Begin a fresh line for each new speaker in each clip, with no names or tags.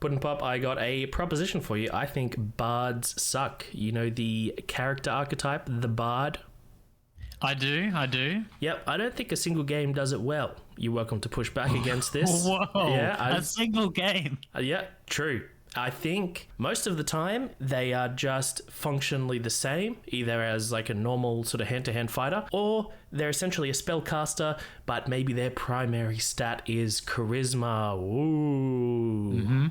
Puddin' Pop, I got a proposition for you. I think bards suck. You know the character archetype, the bard?
I do.
Yep, I don't think a single game does it well. You're welcome to push back against this.
Whoa,
Yeah,
a single game.
yeah, true. I think most of the time they are just functionally the same, either as like a normal sort of hand-to-hand fighter, or they're essentially a spellcaster, but maybe their primary stat is charisma. Ooh.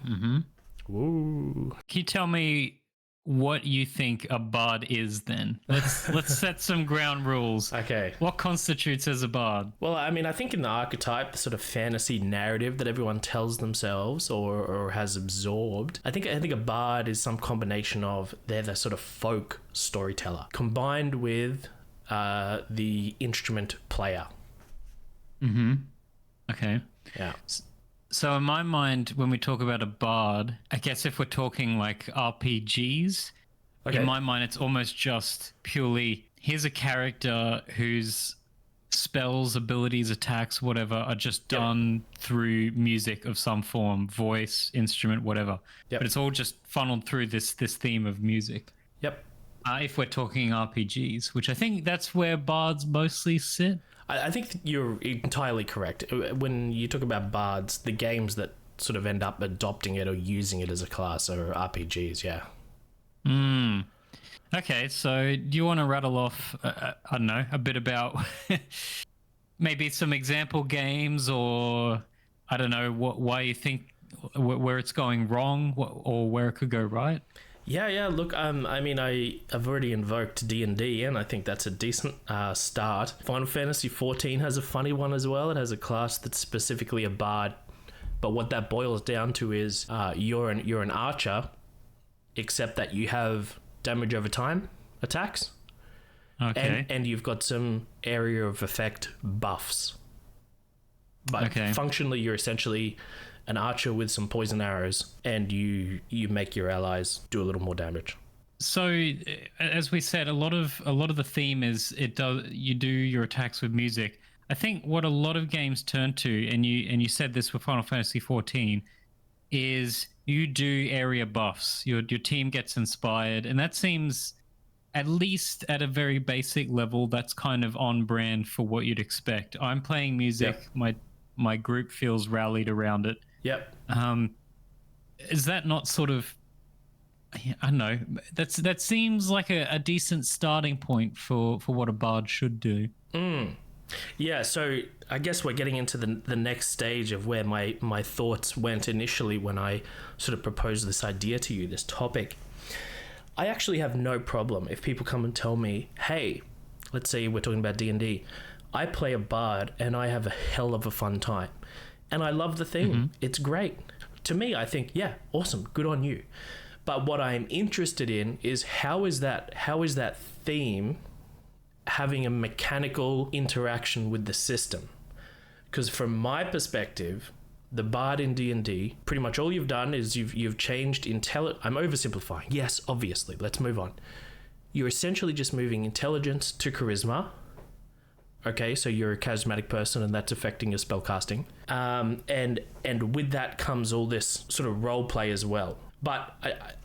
Ooh.
Can you tell me what you think a bard is then? Let's set some ground rules.
Okay.
What constitutes as a bard?
Well, I mean, I think in the archetype, the sort of fantasy narrative that everyone tells themselves or has absorbed, I think a bard is some combination of they're the sort of folk storyteller combined with the instrument player.
Okay.
Yeah.
So in my mind, when we talk about a bard, I guess if we're talking like RPGs,
Okay.
in my mind, it's almost just purely here's a character whose spells, abilities, attacks, whatever, are just done through music of some form, voice, instrument, whatever.
Yep.
But it's all just funneled through this theme of music.
Yep.
If we're talking RPGs, which I think that's where bards mostly sit.
I think you're entirely correct. When you talk about bards, the games that sort of end up adopting it or using it as a class are RPGs, yeah.
Okay, so do you want to rattle off, I don't know, a bit about maybe some example games, or I don't know why you think where it's going wrong or where it could go right?
Yeah. Look, I mean, I've already invoked D&D, and I think that's a decent start. Final Fantasy 14 has a funny one as well. It has a class that's specifically a bard, but what that boils down to is you're an archer, except that you have damage over time attacks.
Okay.
And you've got some area of effect buffs. But functionally, you're essentially an archer with some poison arrows, and you make your allies do a little more damage.
So, as we said, a lot of the theme is you do your attacks with music. I think what a lot of games turn to, and you said this with Final Fantasy 14, is you do area buffs. Your team gets inspired, and that seems, at least at a very basic level, that's kind of on brand for what you'd expect. I'm playing music.
Yep.
My group feels rallied around it.
Yep.
Is that not sort of, I don't know, that seems like a decent starting point for what a bard should do.
Yeah, so I guess we're getting into the next stage of where my thoughts went initially when I sort of proposed this idea to you, this topic. I actually have no problem if people come and tell me, hey, let's say we're talking about D&D, I play a bard and I have a hell of a fun time. And I love the theme. It's great. To me, I think, yeah, awesome, good on you. But what I'm interested in is how is that theme having a mechanical interaction with the system? Because from my perspective, the bard in D&D, pretty much all you've done is you've changed I'm oversimplifying. Yes, obviously. Let's move on. You're essentially just moving intelligence to charisma. Okay, so you're a charismatic person, and that's affecting your spellcasting. And with that comes all this sort of role play as well. But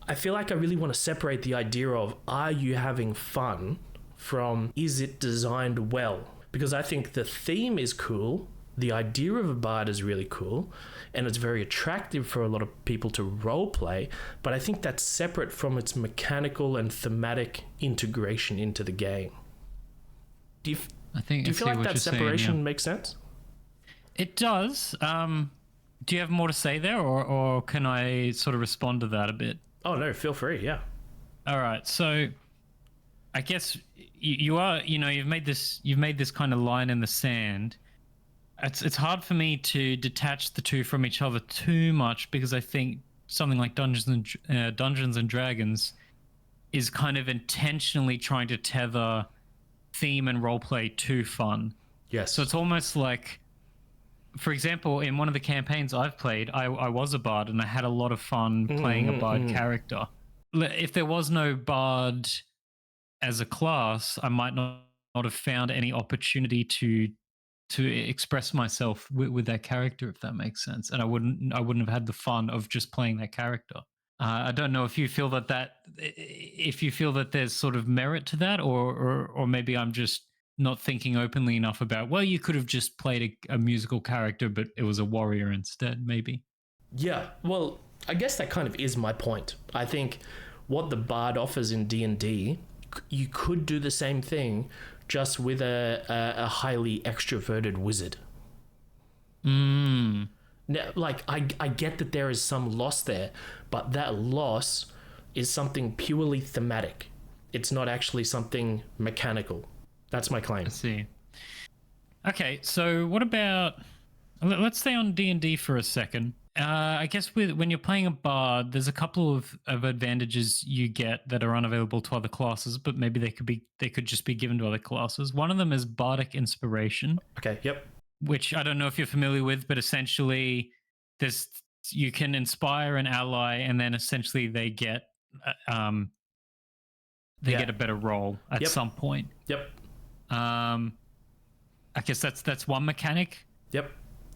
I feel like I really want to separate the idea of are you having fun from is it designed well? Because I think the theme is cool, the idea of a bard is really cool, and it's very attractive for a lot of people to role play, but I think that's separate from its mechanical and thematic integration into the game. Do you feel like that separation makes sense?
It does. Do you have more to say there, or can I sort of respond to that a bit?
Oh no, feel free. Yeah.
All right. So, I guess you've made this kind of line in the sand. It's hard for me to detach the two from each other too much, because I think something like Dungeons and Dragons is kind of intentionally trying to tether theme and roleplay to fun.
Yes.
So it's almost like, for example, in one of the campaigns I've played, I was a bard and I had a lot of fun playing a bard character. If there was no bard as a class, I might not have found any opportunity to to express myself with that character, if that makes sense. And I wouldn't have had the fun of just playing that character. I don't know if you feel if you feel that there's sort of merit to that, or maybe I'm just not thinking openly enough about, well, you could have just played a musical character, but it was a warrior instead, maybe.
Yeah, well, I guess that kind of is my point. I think what the bard offers in D&D, you could do the same thing, just with a highly extroverted wizard.
Mm.
Now, like, I get that there is some loss there, but that loss is something purely thematic. It's not actually something mechanical. That's my claim.
I see. Okay, so what about... Let's stay on D&D for a second. I guess when you're playing a bard, there's a couple of advantages you get that are unavailable to other classes, but maybe they could just be given to other classes. One of them is bardic inspiration.
Okay, yep.
Which I don't know if you're familiar with, but essentially you can inspire an ally, and then essentially they get get a better roll at some point.
Yep.
I guess that's one mechanic.
Yep.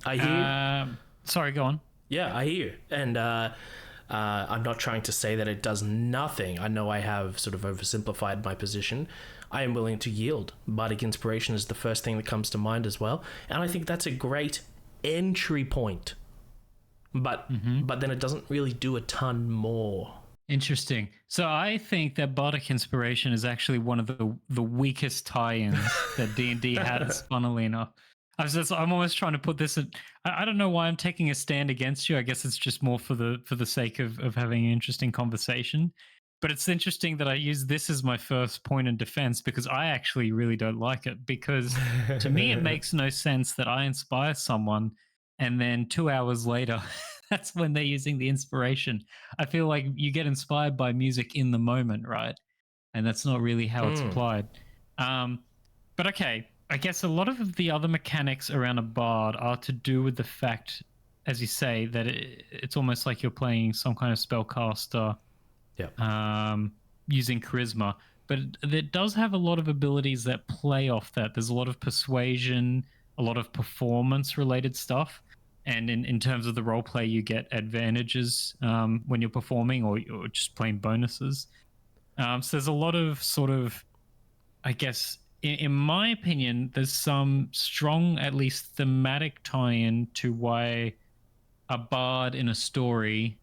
I hear.
Sorry, go on.
Yeah, I hear. And I'm not trying to say that it does nothing. I know I have sort of oversimplified my position. I am willing to yield. Bardic Inspiration is the first thing that comes to mind as well. And I think that's a great entry point. But then it doesn't really do a ton more.
Interesting. So I think that Bardic Inspiration is actually one of the weakest tie-ins that D&D has, funnily enough. I'm almost trying to put this in. I don't know why I'm taking a stand against you. I guess it's just more for the sake of having an interesting conversation. But it's interesting that I use this as my first point in defense, because I actually really don't like it. Because to me, it makes no sense that I inspire someone and then 2 hours later, that's when they're using the inspiration. I feel like you get inspired by music in the moment, right? And that's not really how it's applied. But okay. I guess a lot of the other mechanics around a bard are to do with the fact, as you say, that it's almost like you're playing some kind of spellcaster using charisma. But it does have a lot of abilities that play off that. There's a lot of persuasion, a lot of performance-related stuff. And in terms of the roleplay, you get advantages when you're performing, or just plain bonuses. So there's a lot of sort of, I guess... In my opinion, there's some strong, at least thematic tie-in to why a bard in a story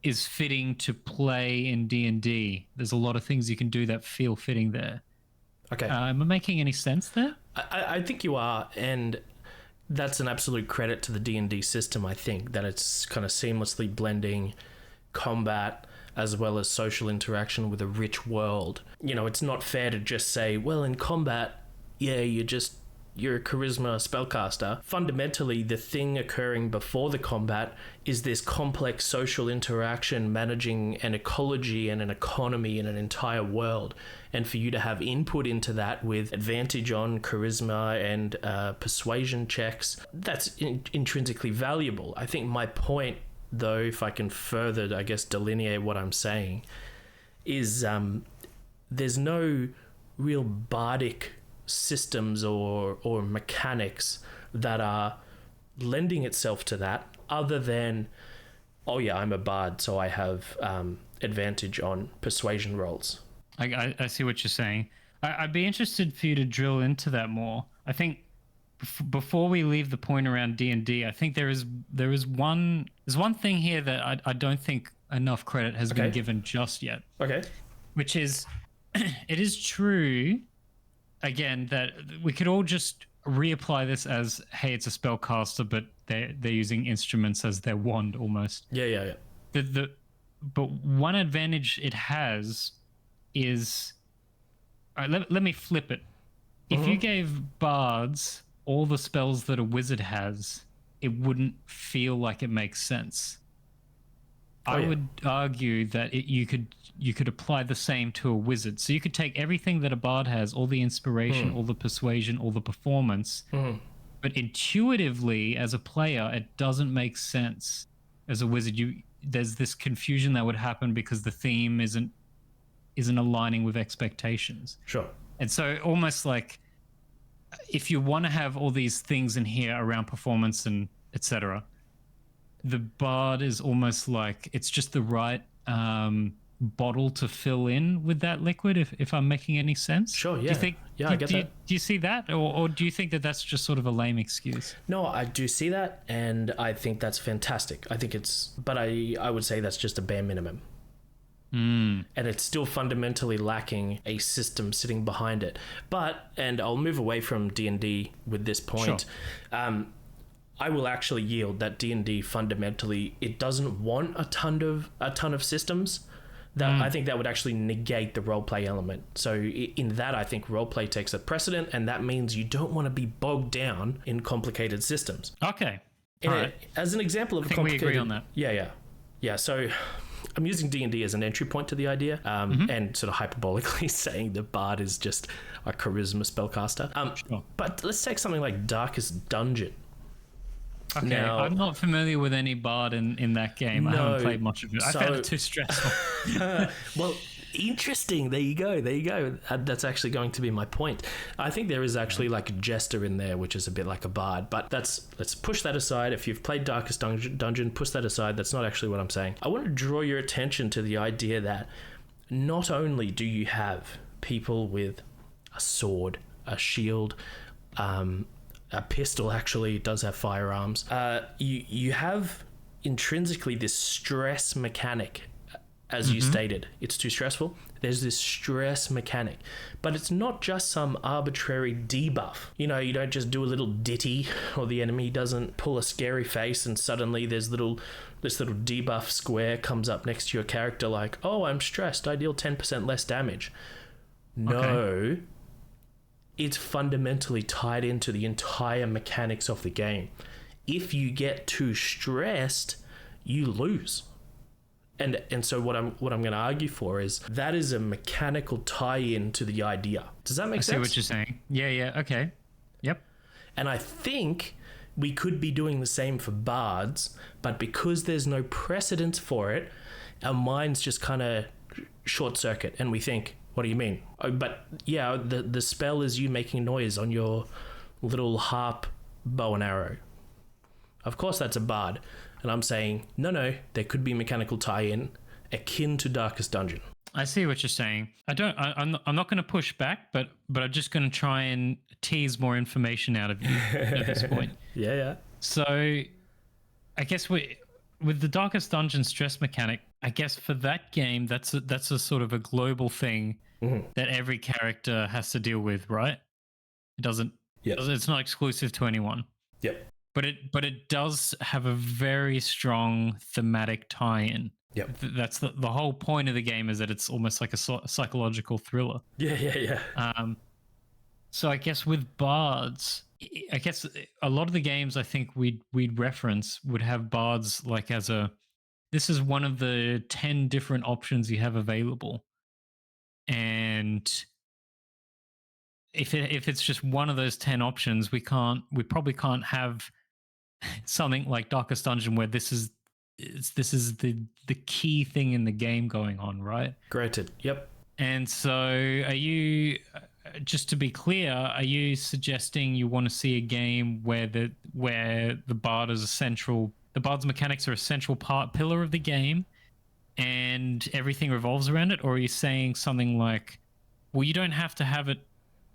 is fitting to play in D&D. There's a lot of things you can do that feel fitting there.
Okay.
Am I making any sense there?
I think you are, and that's an absolute credit to the D&D system, I think, that it's kind of seamlessly blending combat as well as social interaction with a rich world. You know, it's not fair to just say, well, in combat, yeah, you're a charisma spellcaster. Fundamentally, the thing occurring before the combat is this complex social interaction, managing an ecology and an economy in an entire world. And for you to have input into that with advantage on charisma and persuasion checks, that's intrinsically valuable. I think my point, though, if I can further, I guess, delineate what I'm saying, is there's no real bardic systems or mechanics that are lending itself to that, other than, oh yeah, I'm a bard, so I have advantage on persuasion rolls.
I see what you're saying. I'd be interested for you to drill into that more. I think before we leave the point around D&D, I think there's one thing here that I don't think enough credit has been given just yet. Okay. Which is, it is true, again, that we could all just reapply this as, hey, it's a spellcaster, but they're using instruments as their wand almost.
Yeah.
But one advantage it has is, all right, let me flip it. If you gave bards all the spells that a wizard has, it wouldn't feel like it makes sense. I would argue that you could apply the same to a wizard. So you could take everything that a bard has, all the inspiration, all the persuasion, all the performance, but intuitively as a player, it doesn't make sense. As a wizard, there's this confusion that would happen because the theme isn't aligning with expectations.
Sure.
And so almost like if you want to have all these things in here around performance and etc., the bard is almost like it's just the right bottle to fill in with that liquid. If I'm making any sense.
Sure. Yeah.
Do you think?
Yeah, I get that.
Do you see that, or do you think that that's just sort of a lame excuse?
No, I do see that, and I think that's fantastic. I think but I would say that's just a bare minimum. And it's still fundamentally lacking a system sitting behind it. And I'll move away from D&D with this point. Sure. I will actually yield that D&D fundamentally, it doesn't want a ton of systems. That I think that would actually negate the roleplay element. So in that, I think roleplay takes a precedent, and that means you don't want to be bogged down in complicated systems.
Okay. All right.
As an example of
I think we agree on that.
Yeah. So I'm using D&D as an entry point to the idea, and sort of hyperbolically saying the bard is just a charisma spellcaster. Sure. But let's take something like Darkest Dungeon.
Okay, now, I'm not familiar with any bard in that game. I haven't played much of it. I found it too stressful.
Well, interesting. There you go. That's actually going to be my point. I think there is actually like a jester in there, which is a bit like a bard. But let's push that aside. If you've played Darkest Dungeon, push that aside. That's not actually what I'm saying. I want to draw your attention to the idea that not only do you have people with a sword, a shield, a pistol actually does have firearms. You have intrinsically this stress mechanic, as you stated. It's too stressful. There's this stress mechanic, but it's not just some arbitrary debuff. You don't just do a little ditty, or the enemy doesn't pull a scary face and suddenly this little debuff square comes up next to your character like, oh, I'm stressed, I deal 10% less damage. No. Okay. It's fundamentally tied into the entire mechanics of the game. If you get too stressed, you lose. And so what I'm going to argue for is that is a mechanical tie-in to the idea. Does that make sense?
I see what you're saying. Yeah, okay. Yep.
And I think we could be doing the same for bards, but because there's no precedence for it, our minds just kind of short circuit and we think, what do you mean? Oh, but yeah, the spell is you making noise on your little harp bow and arrow. Of course that's a bard. And I'm saying, no, there could be mechanical tie-in akin to Darkest Dungeon.
I see what you're saying. I'm not going to push back, but I'm just going to try and tease more information out of you at this point.
Yeah.
So I guess with the Darkest Dungeon stress mechanic, I guess for that game, that's a sort of a global thing that every character has to deal with, right? It doesn't.
Yeah.
It's not exclusive to anyone.
Yep.
But it does have a very strong thematic tie-in.
Yep.
That's the whole point of the game, is that it's almost like a psychological thriller.
Yeah.
So I guess with bards, I guess a lot of the games I think we'd reference would have bards like this is one of the 10 different options you have available. And if it's just one of those 10 options, we probably can't have something like Darkest Dungeon where this is the key thing in the game going on, right?
Granted. Yep. And
so are you, just to be clear, are you suggesting you want to see a game where the bard is the bard's mechanics are a central pillar of the game and everything revolves around it? Or are you saying something like, well, you don't have to have it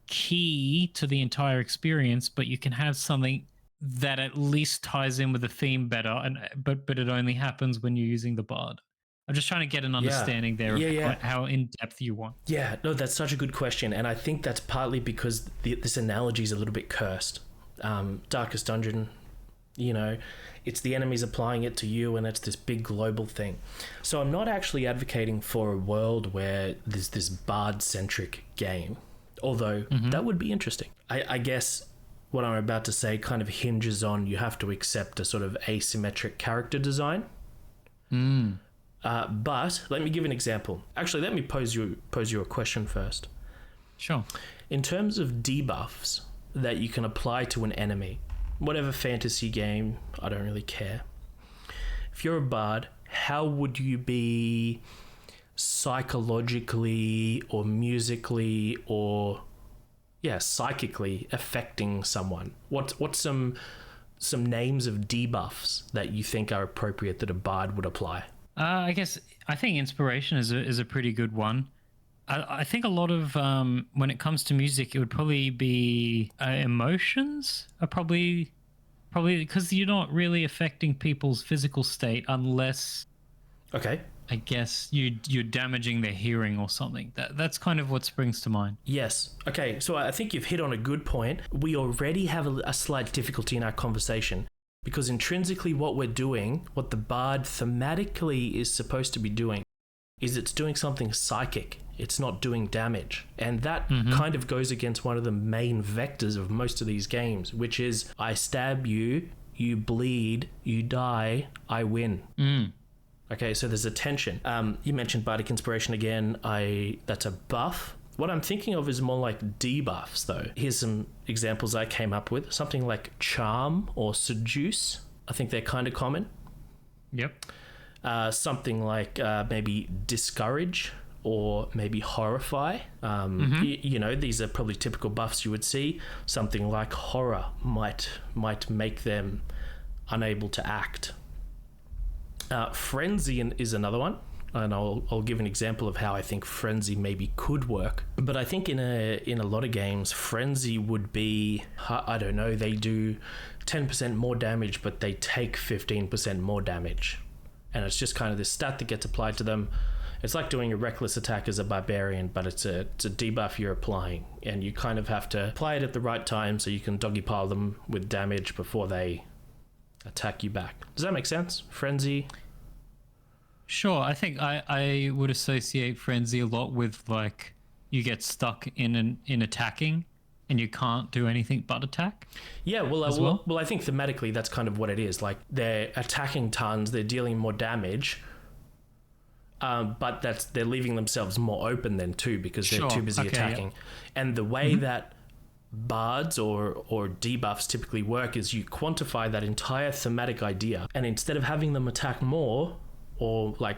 key to the entire experience, but you can have something that at least ties in with the theme better, but it only happens when you're using the bard? I'm just trying to get an understanding there of how in depth you want.
Yeah, no, that's such a good question, and I think that's partly because this analogy is a little bit cursed. Darkest Dungeon, it's the enemies applying it to you, and it's this big global thing. So I'm not actually advocating for a world where there's this bard-centric game, although that would be interesting. I guess what I'm about to say kind of hinges on you have to accept a sort of asymmetric character design. But let me give an example. Actually, let me pose you a question first.
Sure.
In terms of debuffs that you can apply to an enemy, whatever fantasy game, I don't really care. If you're a bard, how would you be psychologically or musically or yeah, psychically affecting someone? What's some names of debuffs that you think are appropriate that a bard would apply?
I think inspiration is a pretty good one. I think a lot of when it comes to music, it would probably be emotions are probably because you're not really affecting people's physical state unless
Okay.
I guess you're damaging their hearing or something. That's kind of what springs to mind.
Yes. Okay. So I think you've hit on a good point. We already have a slight difficulty in our conversation because intrinsically what we're doing, what the bard thematically is supposed to be doing, is it's doing something psychic. It's not doing damage. And that kind of goes against one of the main vectors of most of these games, which is I stab you, you bleed, you die, I win. Okay, so there's a tension. You mentioned Bardic Inspiration again. That's a buff. What I'm thinking of is more like debuffs, though. Here's some examples I came up with. Something like Charm or Seduce. I think they're kind of common.
Yep.
Something like maybe Discourage or maybe Horrify. You know, these are probably typical buffs you would see. Something like Horror might make them unable to act. Frenzy is another one, and I'll give an example of how I think Frenzy maybe could work. But I think in a lot of games, Frenzy would be, I don't know, they do 10% more damage, but they take 15% more damage. And it's just kind of this stat that gets applied to them. It's like doing a reckless attack as a barbarian, but it's a debuff you're applying, and you kind of have to apply it at the right time so you can doggy pile them with damage before they attack you back. Does that make sense? Frenzy?
Sure. I think I would associate frenzy a lot with like you get stuck in attacking and you can't do anything but attack.
Yeah, well, I think thematically that's kind of what it is. Like they're attacking tons, they're dealing more damage, but they're leaving themselves more open then too because they're too busy attacking. Yeah. And the way that bards or debuffs typically work is you quantify that entire thematic idea, and instead of having them attack more or like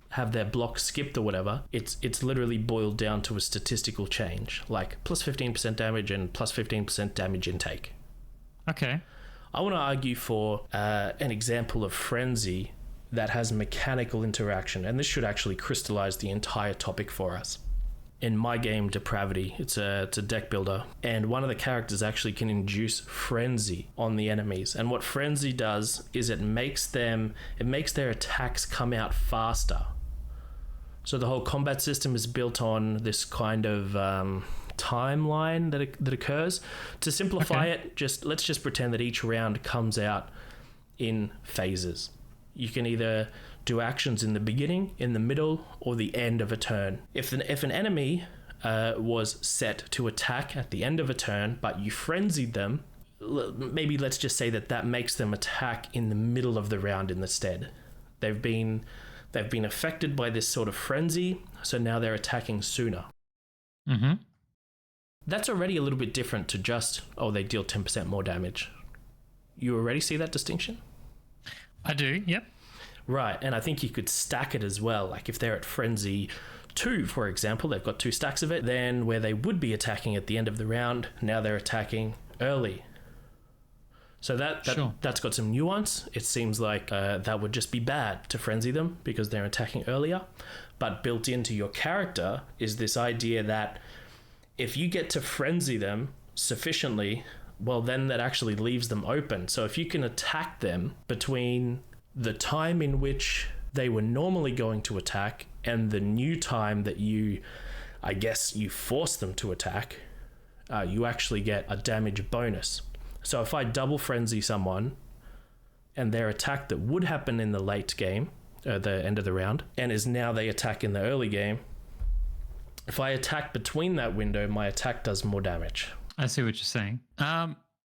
have their block skipped or whatever, it's literally boiled down to a statistical change, like plus 15% damage and plus 15% damage intake.
Okay.
I want to argue for an example of frenzy that has mechanical interaction, and this should actually crystallize the entire topic for us. In my game Depravity, it's a deck builder, and one of the characters actually can induce frenzy on the enemies. And what frenzy does is it makes their attacks come out faster. So the whole combat system is built on this kind of timeline that occurs. To simplify it, let's just pretend that each round comes out in phases. You can either do actions in the beginning, in the middle, or the end of a turn. If an enemy was set to attack at the end of a turn, but you frenzied them, maybe let's just say that makes them attack in the middle of the round instead. They've been affected by this sort of frenzy, so now they're attacking sooner. That's already a little bit different to just, they deal 10% more damage. You already see that distinction?
I do, yep.
Right, and I think you could stack it as well. Like if they're at Frenzy 2, for example, they've got 2 stacks of it, then where they would be attacking at the end of the round, now they're attacking early. So that's got some nuance. It seems like that would just be bad to frenzy them because they're attacking earlier. But built into your character is this idea that if you get to frenzy them sufficiently, well, then that actually leaves them open. So if you can attack them between the time in which they were normally going to attack and the new time that you force them to attack, you actually get a damage bonus. So if I double frenzy someone and their attack that would happen in the late game, the end of the round, and is now they attack in the early game, if I attack between that window, my attack does more damage.
I see what you're saying.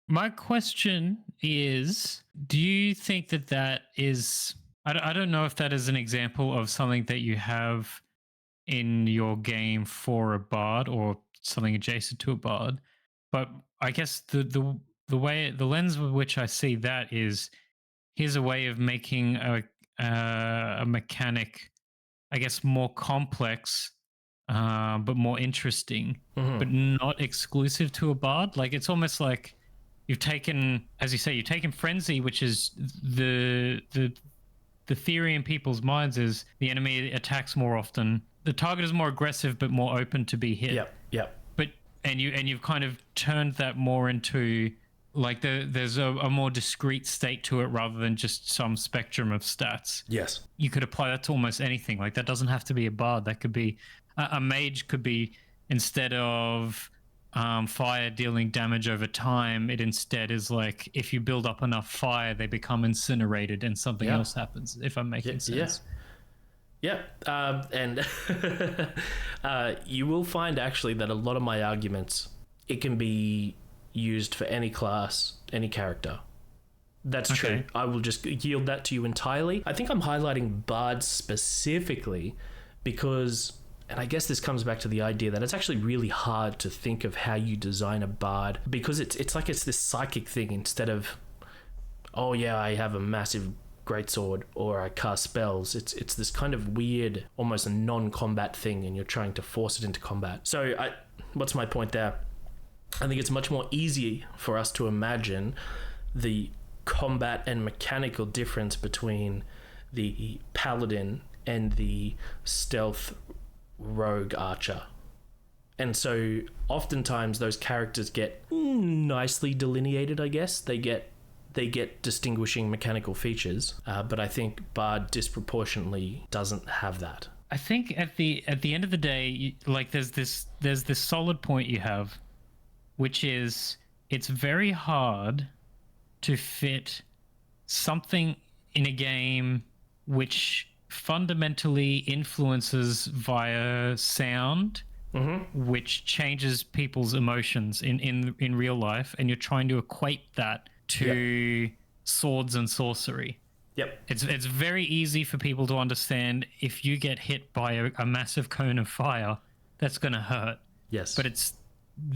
My question is, do you think that is... I don't know if that is an example of something that you have in your game for a bard or something adjacent to a bard, but I guess the lens with which I see that is, here's a way of making a mechanic, I guess, more complex but more interesting, but not exclusive to a bard. Like it's almost like you've taken, as you say, you've taken frenzy, which is the theory in people's minds is the enemy attacks more often. The target is more aggressive, but more open to be hit.
Yep.
But you've kind of turned that more into like there's a more discrete state to it rather than just some spectrum of stats.
Yes.
You could apply that to almost anything. Like that doesn't have to be a bard. That could be a mage. Could be instead of fire dealing damage over time, it instead is like if you build up enough fire, they become incinerated and something else happens. If I'm making sense.
Yeah. And you will find actually that a lot of my arguments, it can be used for any class, any character. That's true. I will just yield that to you entirely. I think I'm highlighting bards specifically because, and I guess this comes back to the idea that it's actually really hard to think of how you design a bard because it's like it's this psychic thing instead of, oh yeah, I have a massive greatsword or I cast spells. It's this kind of weird, almost a non-combat thing, and you're trying to force it into combat. So what's my point there? I think it's much more easy for us to imagine the combat and mechanical difference between the paladin and the stealth rogue archer. And so oftentimes those characters get nicely delineated, I guess. They get distinguishing mechanical features, but I think bard disproportionately doesn't have that.
I think at the end of the day, like there's this solid point you have, which is it's very hard to fit something in a game which fundamentally influences via sound, which changes people's emotions in real life, and you're trying to equate that to swords and sorcery. It's very easy for people to understand if you get hit by a massive cone of fire, that's going to hurt.
Yes.
But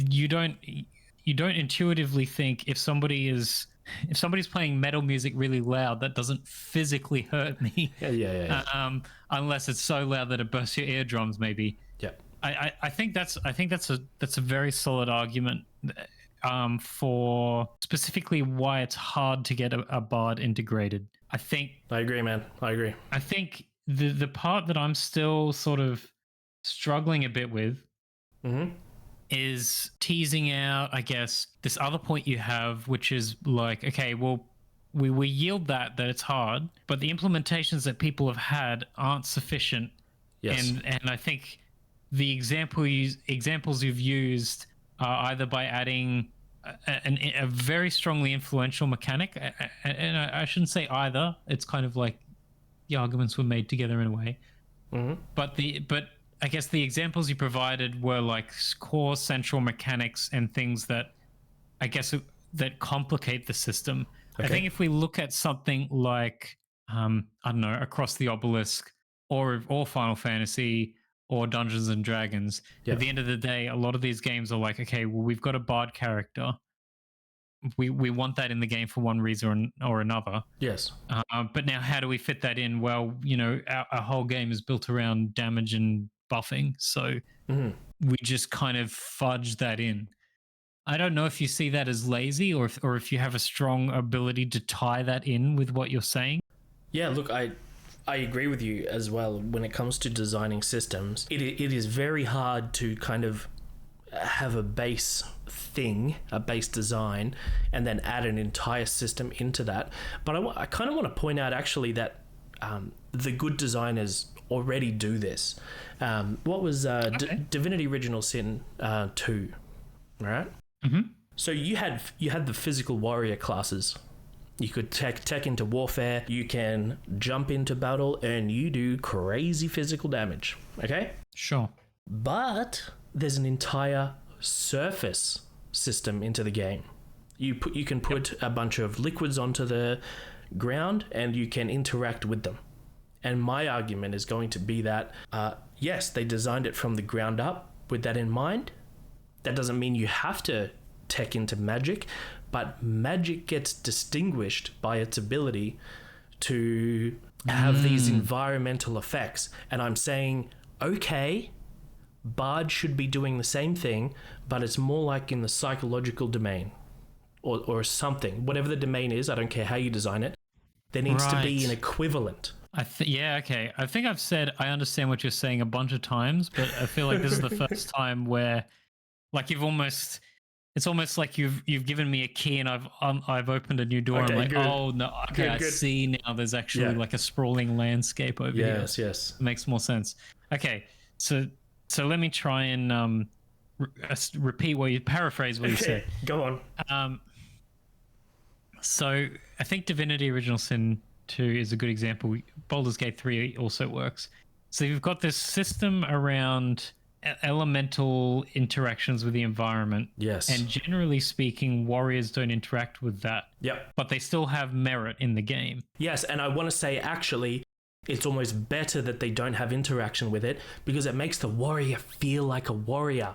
you don't intuitively think if somebody's playing metal music really loud, that doesn't physically hurt me. Unless it's so loud that it bursts your eardrums, maybe. I think that's a very solid argument for specifically why it's hard to get a bard integrated. I agree, man. I agree. I think the part that I'm still sort of struggling a bit with is teasing out, I guess, this other point you have, which is like, okay, well, we yield that it's hard, but the implementations that people have had aren't sufficient.
Yes.
And I think the examples you've used are either by adding a very strongly influential mechanic, and I shouldn't say either. It's kind of like the arguments were made together in a way. But I guess the examples you provided were like core central mechanics and things that I guess that complicate the system. Okay. I think if we look at something like I don't know, Across the Obelisk or Final Fantasy or Dungeons and Dragons, at the end of the day, a lot of these games are like, okay, well, we've got a bard character. We want that in the game for one reason or another.
Yes.
But now how do we fit that in? Well, you know, our whole game is built around damage and buffing. So we just kind of fudge that in. I don't know if you see that as lazy or if you have a strong ability to tie that in with what you're saying. Yeah, look,
I agree with you as well. When it comes to designing systems, it is very hard to kind of have a base thing, a base design, and then add an entire system into that. But I kind of want to point out actually that the good designers already do this. What was Divinity Original Sin 2, right? So you had the physical warrior classes. You could tech into warfare, you can jump into battle, and you do crazy physical damage, okay?
Sure.
But there's an entire surface system into the game. You can put a bunch of liquids onto the ground, and you can interact with them. And my argument is going to be that, yes, they designed it from the ground up with that in mind. That doesn't mean you have to tech into magic, but magic gets distinguished by its ability to have these environmental effects. And I'm saying, okay, Bard should be doing the same thing, but it's more like in the psychological domain or something. Whatever the domain is, I don't care how you design it. There needs to be an equivalent.
Yeah, okay. I think I've said I understand what you're saying a bunch of times, but I feel like this is the first time where, like, it's almost like you've given me a key and I've opened a new door. Okay, I'm like, good. Oh no, okay, I see now. There's actually like a sprawling landscape over here.
Yes.
It makes more sense. Okay, so let me try and paraphrase what you said.
Go on.
So I think Divinity Original Sin 2 is a good example. Baldur's Gate 3 also works. So you've got this system around elemental interactions with the environment.
Yes.
And generally speaking, warriors don't interact with that.
Yep.
But they still have merit in the game.
Yes, and I want to say actually it's almost better that they don't have interaction with it because it makes the warrior feel like a warrior.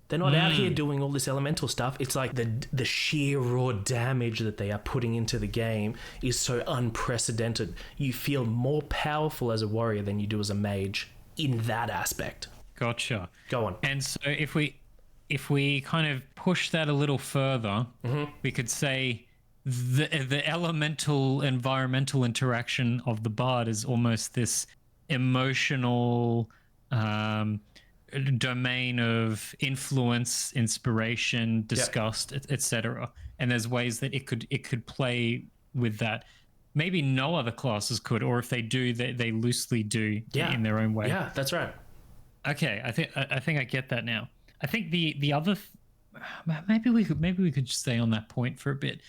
They're not out here doing all this elemental stuff. It's like the sheer raw damage that they are putting into the game is so unprecedented. You feel more powerful as a warrior than you do as a mage in that aspect.
Gotcha.
Go on.
And so if we kind of push that a little further, we could say the elemental environmental interaction of the bard is almost this emotional domain of influence, inspiration, disgust, etc. And there's ways that it could play with that. Maybe no other classes could, or if they do, they loosely do in their own way.
Yeah, that's right.
Okay, I think I get that now. I think the other maybe we could just stay on that point for a bit.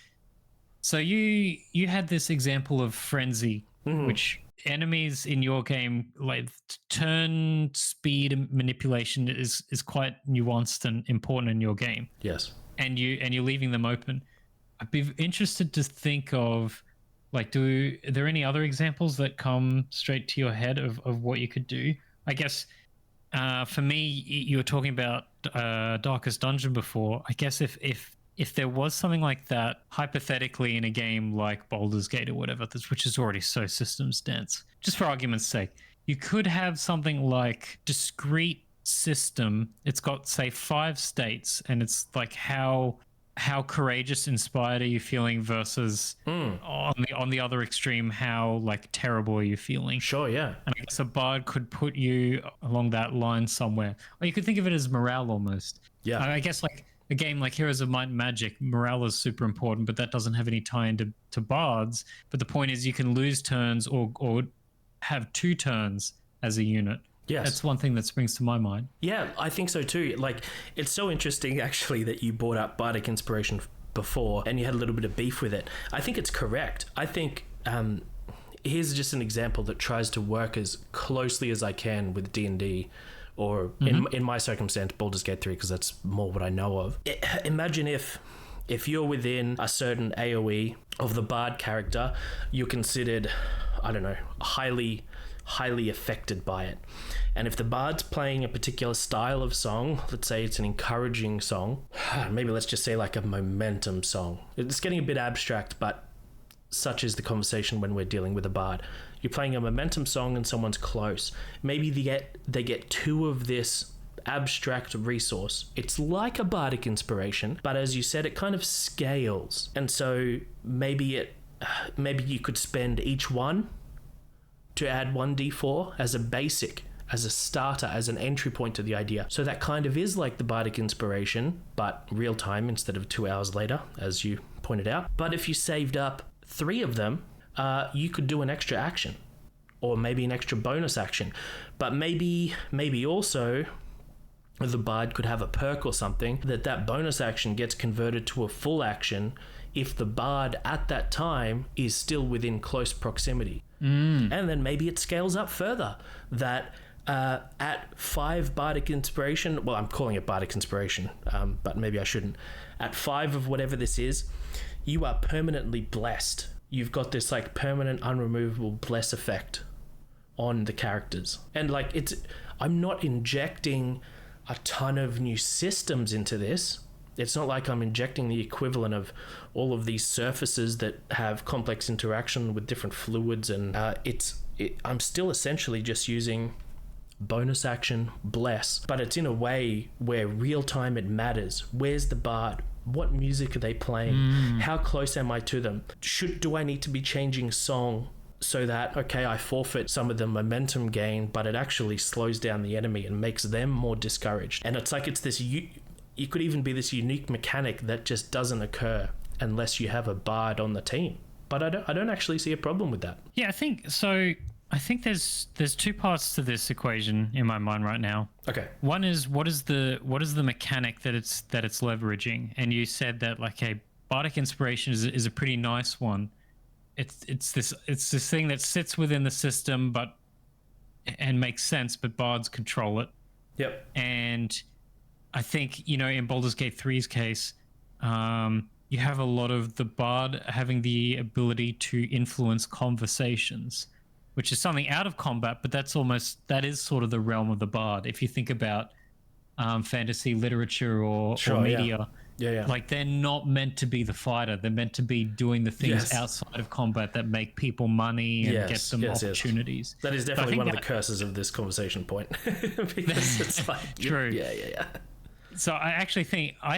So you had this example of frenzy, which enemies in your game, like turn speed manipulation is quite nuanced and important in your game.
Yes.
And you're leaving them open. I'd be interested to think of, like, are there any other examples that come straight to your head of what you could do? I guess for me, you were talking about Darkest Dungeon before. I guess if there was something like that, hypothetically, in a game like Baldur's Gate or whatever, which is already so systems dense, just for argument's sake, you could have something like discrete system. It's got, say, 5 states, and it's like how courageous, inspired are you feeling versus on the other extreme, how like terrible are you feeling?
Sure, yeah.
And I guess a bard could put you along that line somewhere, or you could think of it as morale almost.
Yeah,
I guess like a game like Heroes of Might and Magic, morale is super important, but that doesn't have any tie into bards. But the point is, you can lose turns or have 2 turns as a unit.
Yes.
That's one thing that springs to my mind.
Yeah, I think so too. Like, it's so interesting actually that you brought up bardic inspiration before and you had a little bit of beef with it. I think it's correct. I think here's just an example that tries to work as closely as I can with D&D, or in my circumstance, Baldur's Gate 3, because that's more what I know of. Imagine if you're within a certain AoE of the bard character, you're considered, I don't know, highly affected by it. And if the bard's playing a particular style of song, let's say it's an encouraging song, maybe let's just say like a momentum song. It's getting a bit abstract, but such is the conversation when we're dealing with a bard. You're playing a momentum song and someone's close. Maybe they get 2 of this abstract resource. It's like a bardic inspiration, but as you said, it kind of scales. And so maybe you could spend each one to add 1d4 as a basic, as a starter, as an entry point to the idea. So that kind of is like the bardic inspiration, but real time instead of 2 hours later, as you pointed out. But if you saved up 3 of them, you could do an extra action, or maybe an extra bonus action. But maybe also the bard could have a perk or something that bonus action gets converted to a full action if the bard at that time is still within close proximity. And then maybe it scales up further, that at 5 bardic inspiration, well, I'm calling it bardic inspiration, but maybe I shouldn't. At 5 of whatever this is, you are permanently blessed. You've got this like permanent unremovable bless effect on the characters. And like I'm not injecting a ton of new systems into this. It's not like I'm injecting the equivalent of all of these surfaces that have complex interaction with different fluids, and I'm still essentially just using bonus action, bless, but it's in a way where real time it matters. Where's the bard? What music are they playing? How close am I to them? Do I need to be changing song so that, okay, I forfeit some of the momentum gain, but it actually slows down the enemy and makes them more discouraged? And it's like it's this, it could even be this unique mechanic that just doesn't occur unless you have a bard on the team. But I don't actually see a problem with that.
Yeah, I think so. I think there's two parts to this equation in my mind right now.
Okay.
One is what is the mechanic that it's leveraging, and you said that like bardic inspiration is a pretty nice one. It's this thing that sits within the system and makes sense, but bards control it.
Yep.
And I think in Baldur's Gate 3's case, you have a lot of the bard having the ability to influence conversations, which is something out of combat, but that is sort of the realm of the bard. If you think about fantasy literature or media,
yeah.
Like they're not meant to be the fighter. They're meant to be doing the things outside of combat that make people money and get them opportunities.
That is definitely one of the curses of this conversation point. Because it's like,
true.
Yeah.
So I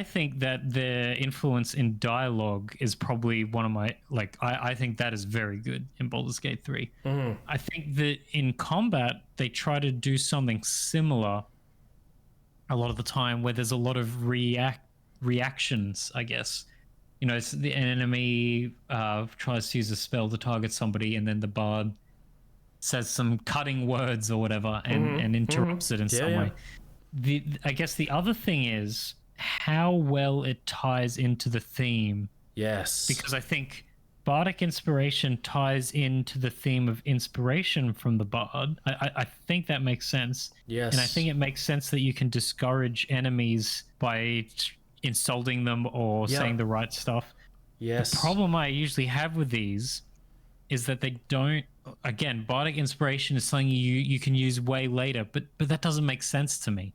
think that the influence in dialogue is probably one of my, like, I think that is very good in Baldur's Gate 3.
Mm.
I think that in combat, they try to do something similar a lot of the time where there's a lot of reactions, I guess. It's an enemy tries to use a spell to target somebody and then the bard says some cutting words or whatever and interrupts it in some way. I guess the other thing is how well it ties into the theme.
Yes.
Because I think bardic inspiration ties into the theme of inspiration from the bard. I think that makes sense.
Yes.
And I think it makes sense that you can discourage enemies by insulting them or saying the right stuff.
Yes.
The problem I usually have with these is that they don't. Again, bardic inspiration is something you can use way later, but that doesn't make sense to me.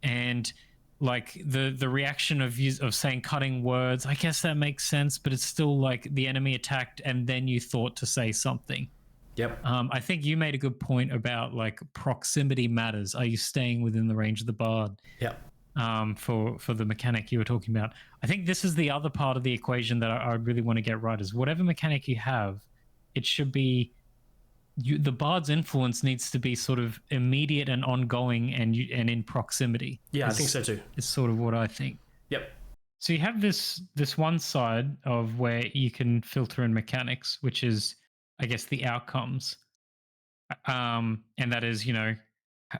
And like the reaction of saying cutting words, I guess that makes sense, but it's still like the enemy attacked and then you thought to say something.
Yep.
I think you made a good point about like proximity matters. Are you staying within the range of the bard?
Yep.
For the mechanic you were talking about. I think this is the other part of the equation that I really want to get right is whatever mechanic you have, it should be the bard's influence needs to be sort of immediate and ongoing and in proximity.
Yeah, I think so too.
It's sort of what I think.
Yep.
So you have this one side of where you can filter in mechanics, which is, I guess, the outcomes. And that is,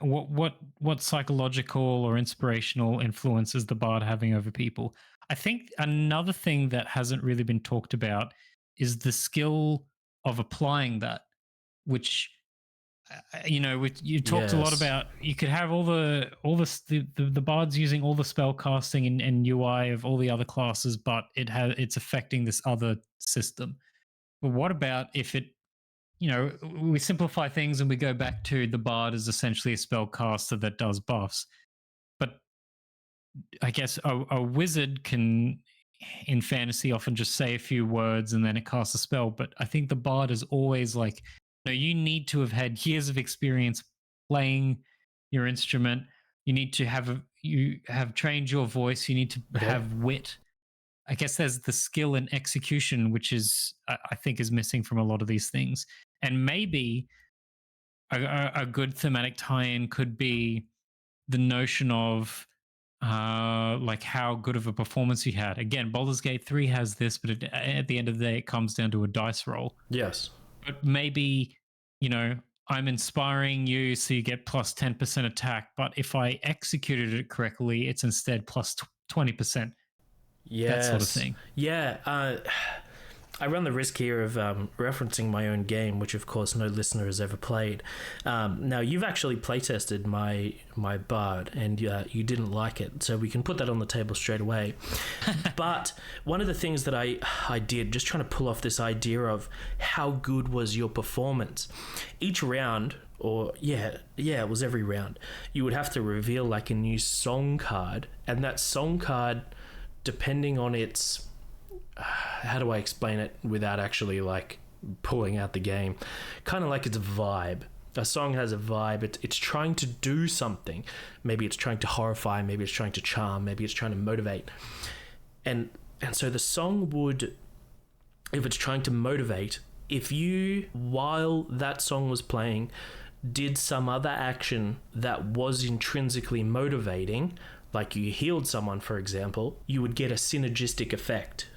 what psychological or inspirational influence is the bard having over people? I think another thing that hasn't really been talked about is the skill of applying that, which you talked a lot about. You could have all the bards using all the spell casting and UI of all the other classes, but it's affecting this other system. But what about if it, we simplify things and we go back to the bard as essentially a spellcaster that does buffs. But I guess a wizard can, in fantasy, often just say a few words and then it casts a spell. But I think the bard is always like, you need to have had years of experience playing your instrument. You need to have trained your voice. You need to have wit. I guess there's the skill and execution, which is, I think, is missing from a lot of these things. And maybe a good thematic tie-in could be the notion of like how good of a performance you had. Again, Baldur's Gate 3 has this, but at the end of the day, it comes down to a dice roll.
Yes.
But maybe, I'm inspiring you so you get plus 10% attack, but if I executed it correctly, it's instead plus 20%.
Yes.
That sort of thing.
Yeah. I run the risk here of referencing my own game, which of course no listener has ever played. Now you've actually playtested my bard, and you didn't like it, so we can put that on the table straight away. But one of the things that I did, just trying to pull off this idea of how good was your performance, each round, or it was every round, you would have to reveal like a new song card, and that song card, depending on its how do I explain it without actually like pulling out the game, kind of like its vibe, A song has a vibe. It's trying to do something. Maybe it's trying to horrify. Maybe it's trying to charm. Maybe it's trying to motivate. And so the song would, if it's trying to motivate, if you, while that song was playing, did some other action that was intrinsically motivating, like you healed someone, for example, you would get a synergistic effect.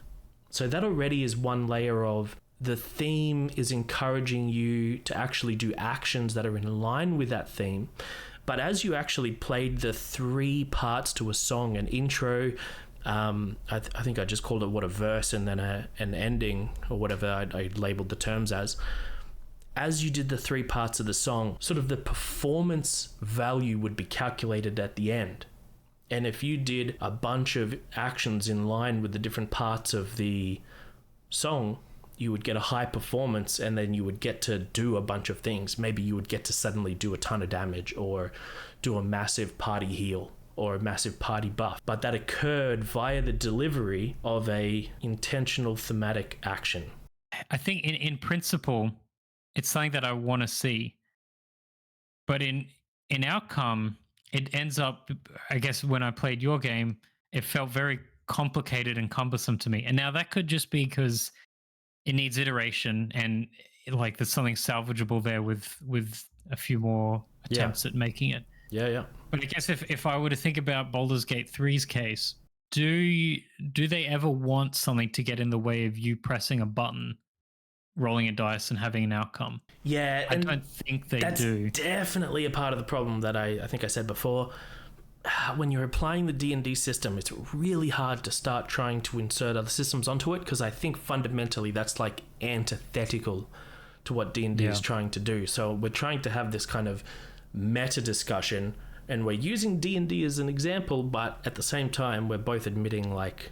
So that already is one layer of the theme is encouraging you to actually do actions that are in line with that theme. But as you actually played the 3 parts to a song, an intro, I think I just called it a verse, and then an ending, or whatever I labeled the terms as you did the 3 parts of the song, sort of the performance value would be calculated at the end. And if you did a bunch of actions in line with the different parts of the song, you would get a high performance, and then you would get to do a bunch of things. Maybe you would get to suddenly do a ton of damage, or do a massive party heal, or a massive party buff. But that occurred via the delivery of a intentional thematic action.
I think in principle, it's something that I want to see. But in outcome, it ends up, I guess when I played your game, it felt very complicated and cumbersome to me. And now that could just be because it needs iteration, and like there's something salvageable there with a few more attempts at making it.
Yeah.
But I guess if I were to think about Baldur's Gate 3's case, do they ever want something to get in the way of you pressing a button, rolling a dice, and having an outcome?
Yeah,
I don't think they do.
That's definitely a part of the problem that I think I said before. When you're applying the D&D system, it's really hard to start trying to insert other systems onto it, because I think fundamentally that's like antithetical to what D&D is trying to do. So we're trying to have this kind of meta discussion, and we're using D&D as an example, but at the same time we're both admitting like,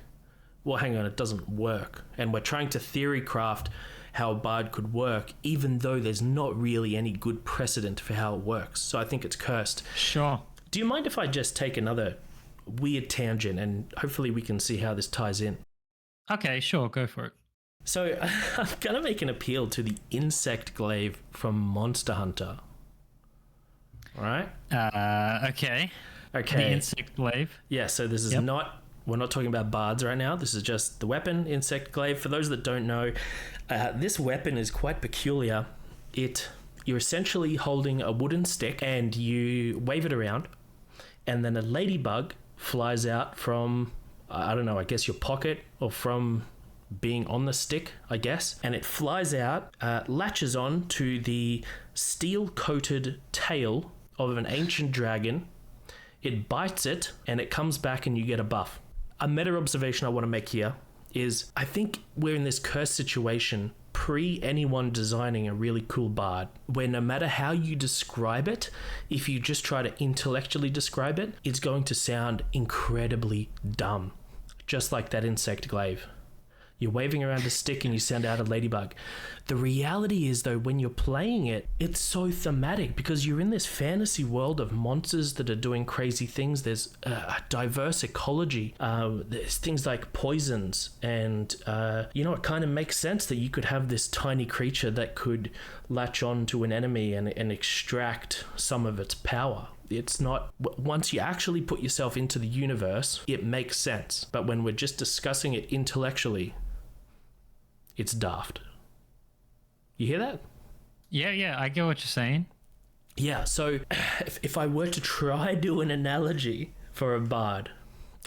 well, hang on, it doesn't work. And we're trying to theory craft how a bard could work, even though there's not really any good precedent for how it works. So I think it's cursed.
Sure.
Do you mind if I just take another weird tangent, and hopefully we can see how this ties in?
Okay, sure, go for it.
So I'm going to make an appeal to the insect glaive from Monster Hunter. All right?
Okay.
Okay.
The insect glaive.
Yeah, so this is not... We're not talking about bards right now. This is just the weapon, insect glaive. For those that don't know, this weapon is quite peculiar. You're essentially holding a wooden stick, and you wave it around, and then a ladybug flies out from, I don't know, I guess your pocket, or from being on the stick, I guess. And it flies out, latches on to the steel-coated tail of an ancient dragon. It bites it, and it comes back, and you get a buff. A meta observation I want to make here is, I think we're in this cursed situation pre anyone designing a really cool bard, where no matter how you describe it, if you just try to intellectually describe it, it's going to sound incredibly dumb. Just like that insect glaive. You're waving around a stick and you send out a ladybug. The reality is, though, when you're playing it, it's so thematic, because you're in this fantasy world of monsters that are doing crazy things. There's a diverse ecology. There's things like poisons. And, it kind of makes sense that you could have this tiny creature that could latch on to an enemy and extract some of its power. It's not, once you actually put yourself into the universe, it makes sense. But when we're just discussing it intellectually, it's daft. You hear that?
Yeah, I get what you're saying.
Yeah, so if I were to try do an analogy for a bard,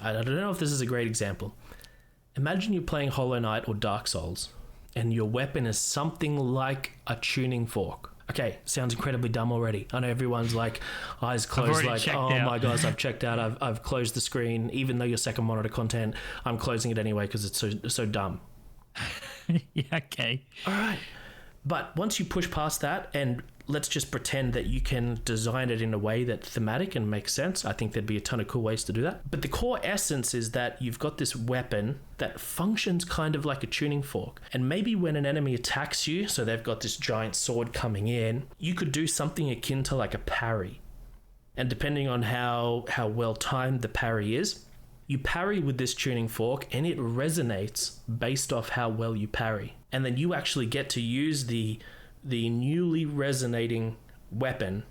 I don't know if this is a great example. Imagine you're playing Hollow Knight or Dark Souls, and your weapon is something like a tuning fork. Okay, sounds incredibly dumb already. I know everyone's like eyes closed, like, oh my gosh, I've checked out. I've closed the screen. Even though you're second monitor content, I'm closing it anyway because it's so dumb.
Yeah, okay.
All right. But once you push past that, and let's just pretend that you can design it in a way that's thematic and makes sense, I think there'd be a ton of cool ways to do that. But the core essence is that you've got this weapon that functions kind of like a tuning fork. And maybe when an enemy attacks you, so they've got this giant sword coming in, you could do something akin to like a parry. And depending on how well timed the parry is, you parry with this tuning fork, and it resonates based off how well you parry. And then you actually get to use the newly resonating weapon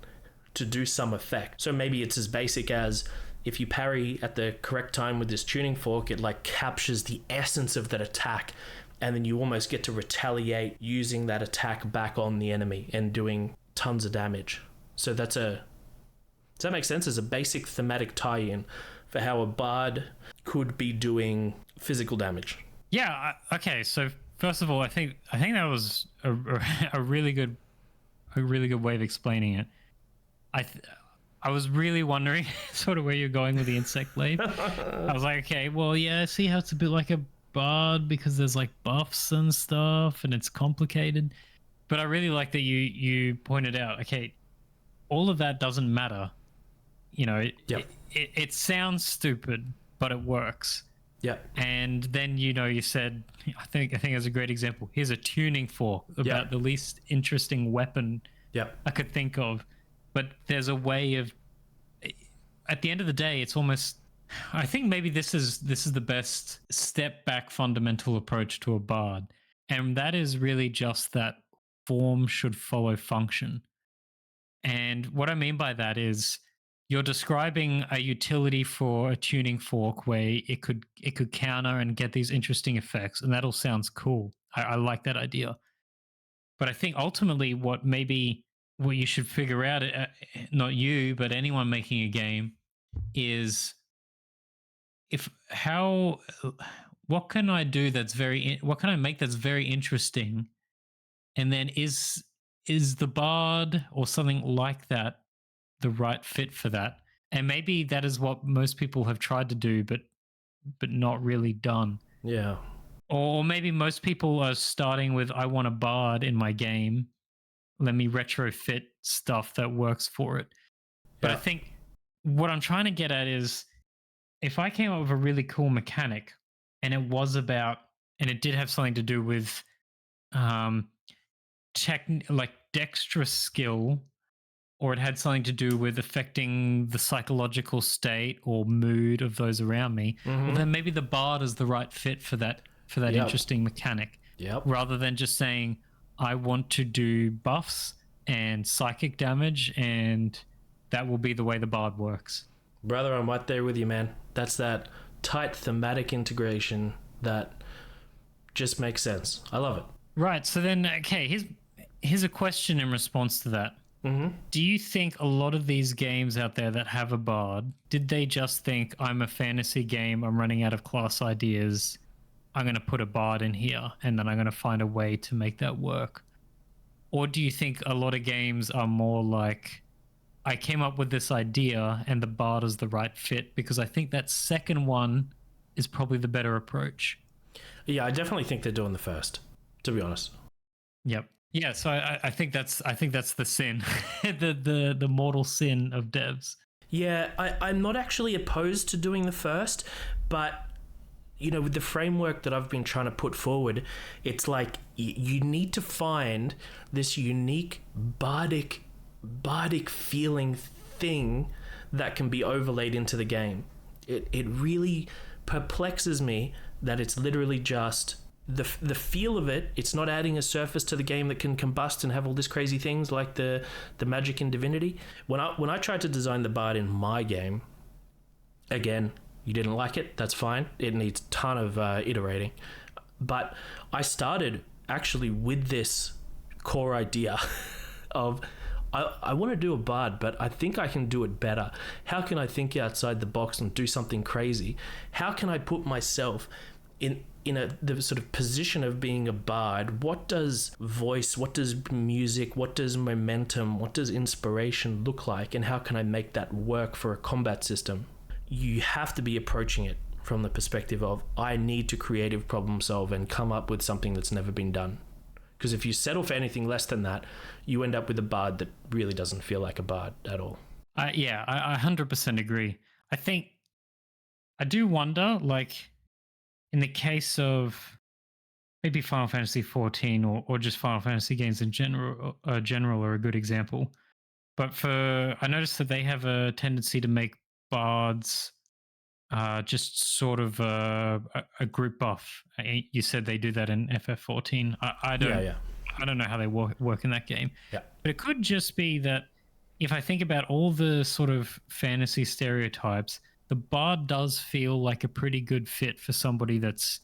to do some effect. So maybe it's as basic as if you parry at the correct time with this tuning fork, it like captures the essence of that attack, and then you almost get to retaliate using that attack back on the enemy and doing tons of damage. So does that make sense? As a basic thematic tie-in for how a bard could be doing physical damage.
Yeah. Okay. So first of all, I think that was a really good way of explaining it. I was really wondering sort of where you're going with the insect blade. I was like, okay, well, yeah, I see how it's a bit like a bard because there's like buffs and stuff and it's complicated. But I really like that you pointed out, okay, all of that doesn't matter. You know, it sounds stupid, but it works.
Yeah.
And then, you said, I think it's a great example. Here's a tuning fork about the least interesting weapon I could think of. But there's a way of, at the end of the day, it's almost, I think maybe this is the best step back fundamental approach to a bard. And that is really just that form should follow function. And what I mean by that is you're describing a utility for a tuning fork where it could counter and get these interesting effects. And that all sounds cool. I like that idea. But I think ultimately what you should figure out, not you, but anyone making a game, is what can I do what can I make that's very interesting, and then is the bard or something like that the right fit for that? And maybe that is what most people have tried to do, but not really done.
Yeah.
Or maybe most people are starting with, I want a bard in my game. Let me retrofit stuff that works for it. But I think what I'm trying to get at is if I came up with a really cool mechanic and it did have something to do with like dexterous skill, or it had something to do with affecting the psychological state or mood of those around me, well, then maybe the bard is the right fit for that interesting mechanic. Rather than just saying, I want to do buffs and psychic damage, and that will be the way the bard works.
Brother, I'm right there with you, man. That's that tight thematic integration that just makes sense. I love it.
Right. So then, okay, here's a question in response to that. Do you think a lot of these games out there that have a bard, did they just think, I'm a fantasy game, I'm running out of class ideas, I'm going to put a bard in here, and then I'm going to find a way to make that work? Or do you think a lot of games are more like, I came up with this idea and the bard is the right fit? Because I think that second one is probably the better approach.
Yeah, I definitely think they're doing the first, to be honest.
Yep. Yeah, so I think that's the sin, the mortal sin of devs.
Yeah, I'm not actually opposed to doing the first, but with the framework that I've been trying to put forward, it's like you need to find this unique bardic feeling thing that can be overlaid into the game. It really perplexes me that it's literally just the feel of it. It's not adding a surface to the game that can combust and have all these crazy things like the magic in Divinity. When I tried to design the bard in my game, again, you didn't like it, that's fine. It needs a ton of iterating. But I started actually with this core idea of I want to do a bard, but I think I can do it better. How can I think outside the box and do something crazy? How can I put myself in the sort of position of being a bard? What does voice, what does music, what does momentum, what does inspiration look like? And how can I make that work for a combat system? You have to be approaching it from the perspective of, I need to creative problem solve and come up with something that's never been done. Because if you settle for anything less than that, you end up with a bard that really doesn't feel like a bard at all.
I 100% agree. I think I do wonder, like, in the case of maybe Final Fantasy 14 or just Final Fantasy games in general are a good example. But I noticed that they have a tendency to make bards just sort of a group buff. You said they do that in FF14. I don't know how they work in that game.
Yeah.
But it could just be that if I think about all the sort of fantasy stereotypes, the bard does feel like a pretty good fit for somebody that's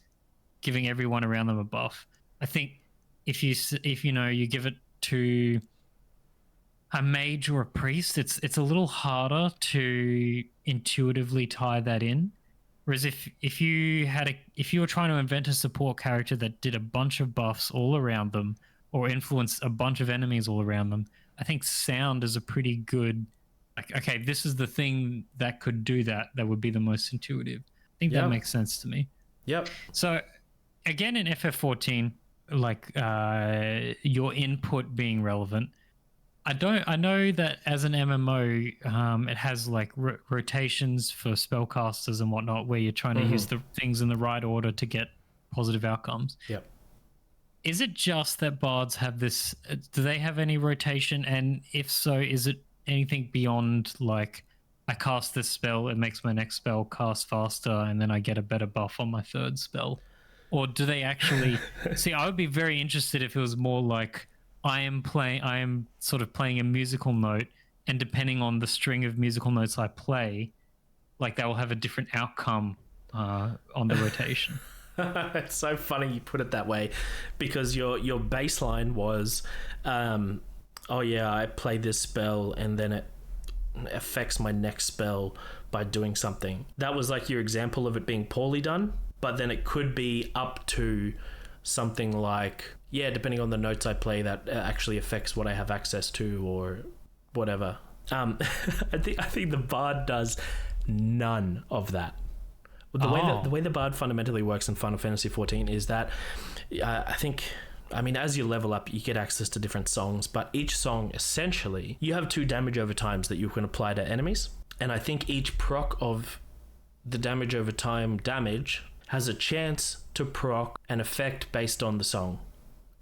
giving everyone around them a buff. I think if you know you give it to a mage or a priest, it's a little harder to intuitively tie that in. Whereas if you were trying to invent a support character that did a bunch of buffs all around them or influenced a bunch of enemies all around them, I think sound is a pretty good, like, okay, this is the thing that could do that would be the most intuitive. I think that makes sense to me.
Yep.
So again, in FF14, like your input being relevant. I know that as an MMO, it has like rotations for spellcasters and whatnot, where you're trying to use the things in the right order to get positive outcomes.
Yep.
Is it just that bards have this? Do they have any rotation? And if so, is it anything beyond like I cast this spell, it makes my next spell cast faster, and then I get a better buff on my third spell? Or do they actually see? I would be very interested if it was more like I am sort of playing a musical note, and depending on the string of musical notes I play, like that will have a different outcome on the rotation.
It's so funny you put it that way, because your baseline was, oh yeah, I play this spell and then it affects my next spell by doing something. That was like your example of it being poorly done, but then it could be up to something like, yeah, depending on the notes I play, that actually affects what I have access to or whatever. I think the bard does none of that. The way the bard fundamentally works in Final Fantasy XIV is that I mean, as you level up, you get access to different songs, but each song, essentially, you have 2 damage over times that you can apply to enemies. And I think each proc of the damage over time damage has a chance to proc an effect based on the song.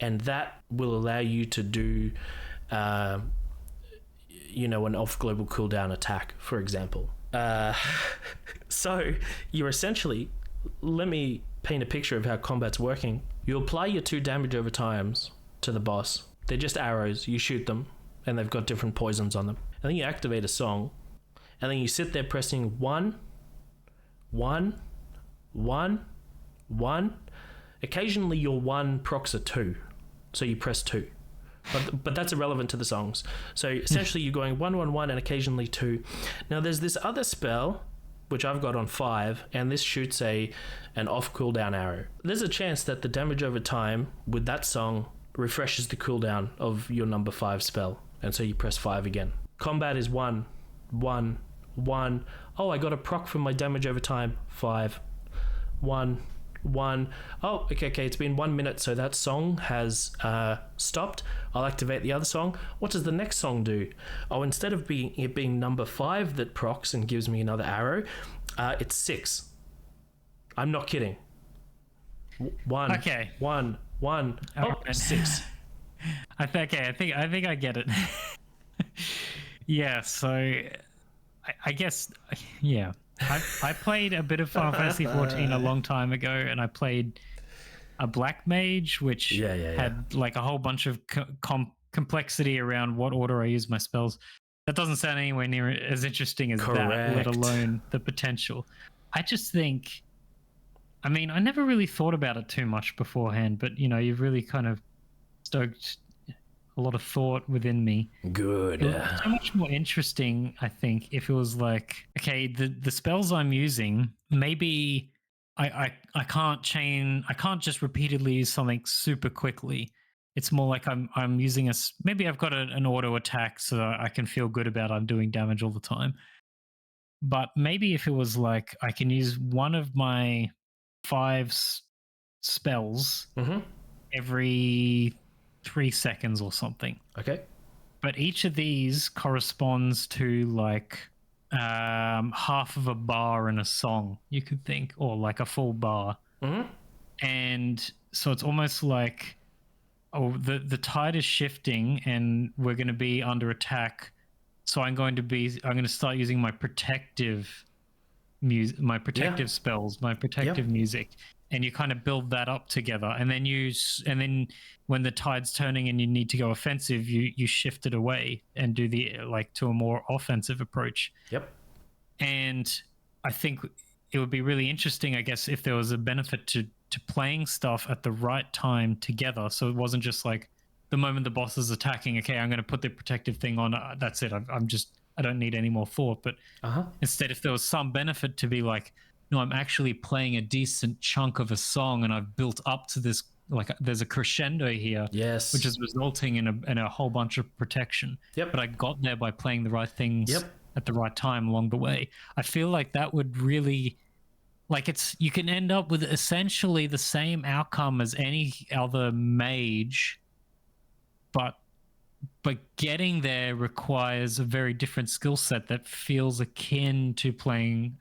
And that will allow you to do, an off-global cooldown attack, for example. So you're essentially, let me paint a picture of how combat's working. You apply your 2 damage over times to the boss. They're just arrows. You shoot them, and they've got different poisons on them. And then you activate a song, and then you sit there pressing 1, 1, 1, 1. Occasionally your 1 procs a 2, so you press 2. But that's irrelevant to the songs. So essentially you're going 1, 1, 1, and occasionally 2. Now there's this other spell, which I've got on 5, and this shoots an off cooldown arrow. There's a chance that the damage over time with that song refreshes the cooldown of your number 5 spell, and so you press 5 again. Combat is 1, 1, 1. Oh, I got a proc from my damage over time. 5, 1, 1. Oh, okay, it's been 1 minute, so that song has stopped. I'll activate the other song. What does the next song do? Oh, instead of it being number 5 that procs and gives me another arrow, it's 6. I'm not kidding. 1.
Okay.
1, 1. Oh,
right.
6.
I think I get it. Yeah. So I guess, yeah. I played a bit of Final Fantasy XIV a long time ago, and I played a black mage, which had like a whole bunch of complexity around what order I use my spells. That doesn't sound anywhere near as interesting as that, let alone the potential. I just think, I mean, I never really thought about it too much beforehand, but you've really kind of stoked a lot of thought within me.
Good.
So much more interesting, I think, if it was like, okay, the spells I'm using, maybe I can't just repeatedly use something super quickly. It's more like I'm using maybe I've got an auto attack so that I can feel good about I'm doing damage all the time. But maybe if it was like I can use one of my 5 spells every 3 seconds or something.
Okay.
But each of these corresponds to like half of a bar in a song, you could think, or like a full bar. And so it's almost like, the tide is shifting and we're going to be under attack. So I'm going to start using my protective spells, my protective music. and you kind of build that up together, and then when the tide's turning and you need to go offensive, you shift it away and do the like to a more offensive approach.
Yep.
And I think it would be really interesting, I guess, if there was a benefit to playing stuff at the right time together, so it wasn't just like the moment the boss is attacking, okay, I'm going to put the protective thing on, that's it, I don't need any more thought. But instead, if there was some benefit to be like, no, I'm actually playing a decent chunk of a song and I've built up to this, like there's a crescendo here,
yes,
which is resulting in a whole bunch of protection.
Yep.
But I got there by playing the right things
Yep.
at the right time along the way. I feel like that would really, like, you can end up with essentially the same outcome as any other mage, but getting there requires a very different skill set that feels akin to playing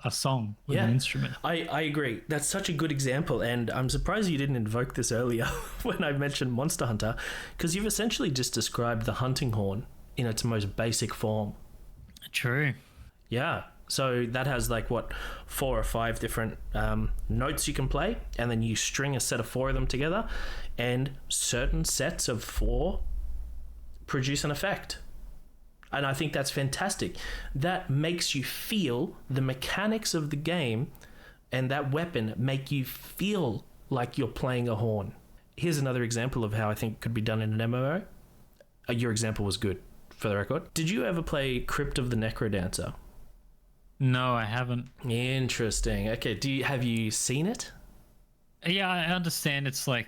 a song with an instrument.
I agree. That's such a good example, and I'm surprised you didn't invoke this earlier when I mentioned Monster Hunter, because you've essentially just described the hunting horn in its most basic form.
True.
Yeah. So that has like 4 or 5 different notes you can play, and then you string a set of 4 of them together, and certain sets of 4 produce an effect. And I think that's fantastic. That makes you feel the mechanics of the game, and that weapon make you feel like you're playing a horn. Here's another example of how I think it could be done in an MMO. Your example was good, for the record. Did you ever play Crypt of the Necrodancer?
No, I haven't.
Interesting. Okay, have you seen it?
Yeah, I understand it's like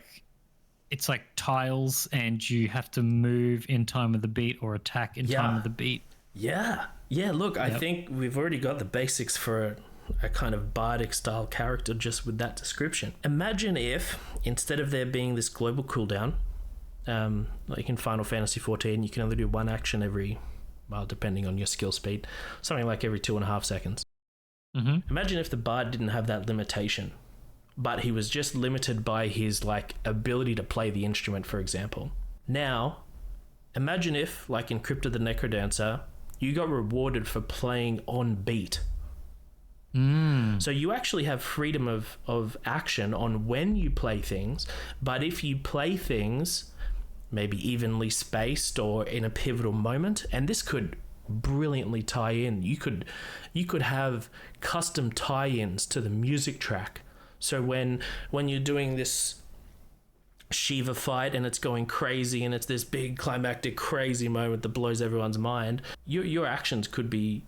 tiles and you have to move in time with the beat or attack in time with the beat.
Yeah. Look, I think we've already got the basics for a kind of bardic style character just with that description. Imagine if, instead of there being this global cooldown, like in Final Fantasy 14, you can only do one action every, well, depending on your skill speed, something like every 2.5 seconds.
Mm-hmm.
Imagine if the bard didn't have that limitation, but he was just limited by his like ability to play the instrument, for example. Now, imagine if, like in Crypt of the Necrodancer, you got rewarded for playing on beat. So you actually have freedom of action on when you play things, but if you play things maybe evenly spaced or in a pivotal moment, and this could brilliantly tie in, you could have custom tie-ins to the music track. So when you're doing this Shiva fight and it's going crazy and it's this big climactic crazy moment that blows everyone's mind, your actions could be